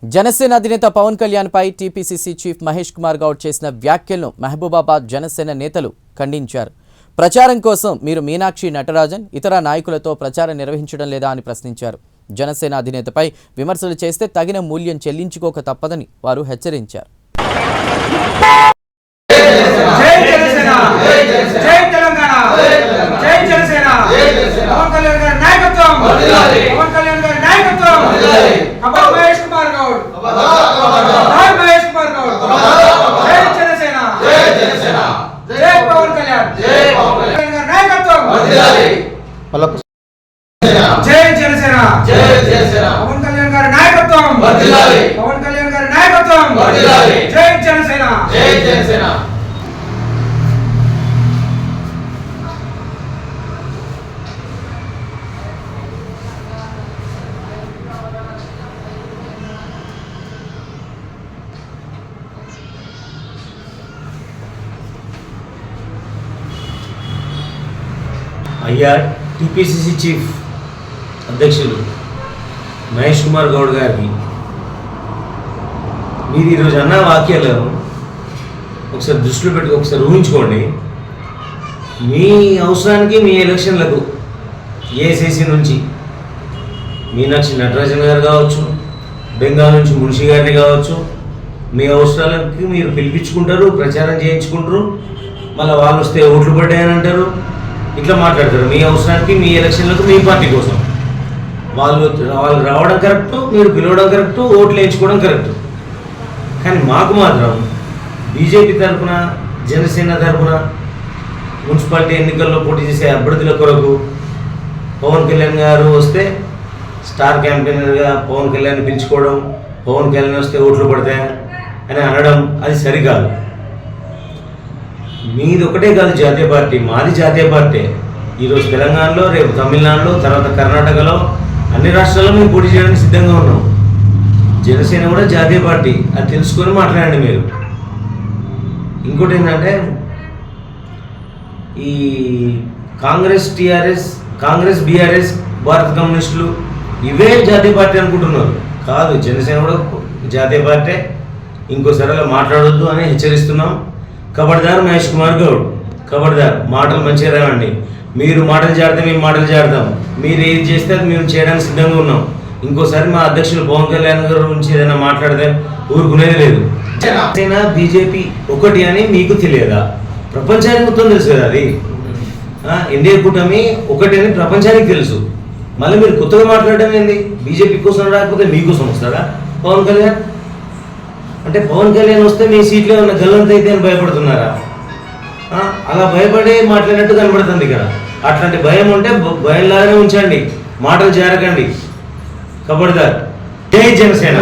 జనసేన అధినేత పవన్ కళ్యాణ్ పై TPCC chief Mahesh Kumar Goud చేసిన వ్యాఖ్యలను మహబూబాబాద్ జనసేన నేతలు ఖండించారు. ప్రచారం కోసం మీరు మీనాక్షి నటరాజన్ ఇతర నాయకులతో ప్రచారం నిర్వహించడం లేదా అని ప్రశ్నించారు. జనసేన అధినేతపై విమర్శలు చేస్తే తగిన మూల్యం చెల్లించుకోక తప్పదని వారు హెచ్చరించారు. జై జనసేన జై జనసేన పవన్ కళ్యాణ్ గారి నాయకత్వం వర్ధిల్లాలి పవన్ కళ్యాణ్ గారి నాయకత్వం వర్ధిల్లాలి జై జనసేన జై జనసేన అయ్యా టీపీసీసీ చీఫ్ అధ్యక్షులు మహేష్ కుమార్ గౌడ్ గారికి మీరు ఈరోజు అన్న వాక్యాలను ఒకసారి దృష్టిలో పెట్టుకు ఒకసారి ఊహించుకోండి. మీ అవసరానికి మీ ఎలక్షన్లకు ఏఐసీసీ నుంచి మీనాక్షి నటరాజన్ గారు కావచ్చు, బెంగాల్ నుంచి మున్షి గారిని కావచ్చు, మీ అవసరాలకి మీరు పిలిపించుకుంటారు, ప్రచారం చేయించుకుంటారు, మళ్ళీ వాళ్ళు వస్తే ఓట్లు పడ్డాయని అంటారు, ఇట్లా మాట్లాడతారు. మీ అవసరానికి మీ ఎలక్షన్లకు మీ పార్టీ కోసం వాళ్ళు రావడం కరెక్టు, మీరు పిలవడం కరెక్టు, ఓట్లు వేయించుకోవడం కరెక్టు. కానీ మాకు మాత్రం బీజేపీ తరఫున జనసేన తరఫున మున్సిపాలిటీ ఎన్నికల్లో పోటీ చేసే అభ్యర్థుల కొరకు పవన్ కళ్యాణ్ గారు వస్తే స్టార్ క్యాంపెయినర్గా పవన్ కళ్యాణ్ పిలుచుకోవడం, పవన్ కళ్యాణ్ వస్తే ఓట్లు పడతాయి అని అనడం అది సరికాదు. మీది ఒకటే కాదు జాతీయ పార్టీ, మాది జాతీయ పార్టీ. ఈరోజు తెలంగాణలో, రేపు తమిళనాడులో, తర్వాత కర్ణాటకలో అన్ని రాష్ట్రాల్లో మేము పోటీ చేయడానికి సిద్ధంగా ఉన్నాం. జనసేన కూడా జాతీయ పార్టీ, అది తెలుసుకొని మాట్లాడండి మీరు. ఇంకోటి ఏంటంటే ఈ కాంగ్రెస్, టీఆర్ఎస్, కాంగ్రెస్, బీఆర్ఎస్, భారత కమ్యూనిస్టులు ఇవే జాతీయ పార్టీ అనుకుంటున్నారు. కాదు, జనసేన కూడా జాతీయ పార్టీ. ఇంకోసారి అలా మాట్లాడొద్దు అని హెచ్చరిస్తున్నాం. ఖబర్దార్ మహేష్ కుమార్ గౌడ్, ఖబర్దార్. మాటలు మంచిగా రావండి. మీరు మాటలు జాడితే మేము మాటలు జాడతాం. మీరు ఏది చేస్తే అది మేము చేయడానికి సిద్ధంగా ఉన్నాం. ఇంకోసారి మా అధ్యక్షులు పవన్ కళ్యాణ్ గారి గురించి ఏదైనా మాట్లాడితే ఊరుకునేది లేదు. జనసేన బీజేపీ ఒకటి అని మీకు తెలియదా? ప్రపంచానికి మొత్తం తెలుసు కదా అది. ఎన్డీఏ కూటమి ఒకటి అని ప్రపంచానికి తెలుసు. మళ్ళీ మీరు కొత్తగా మాట్లాడడం ఏంది? బీజేపీ కోసం రాకపోతే మీకోసం వస్తారా పవన్ కళ్యాణ్? అంటే పవన్ కళ్యాణ్ వస్తే మీ సీట్లో ఉన్న గల్లంత అయితే అని భయపడుతున్నారా? అలా భయపడే మాట్లాడినట్టు కనబడుతుంది ఇక్కడ. అట్లాంటి భయం ఉంటే భయంలాగానే ఉంచండి, మాటలు జారకండి. ఖబర్దార్. జై జనసేన.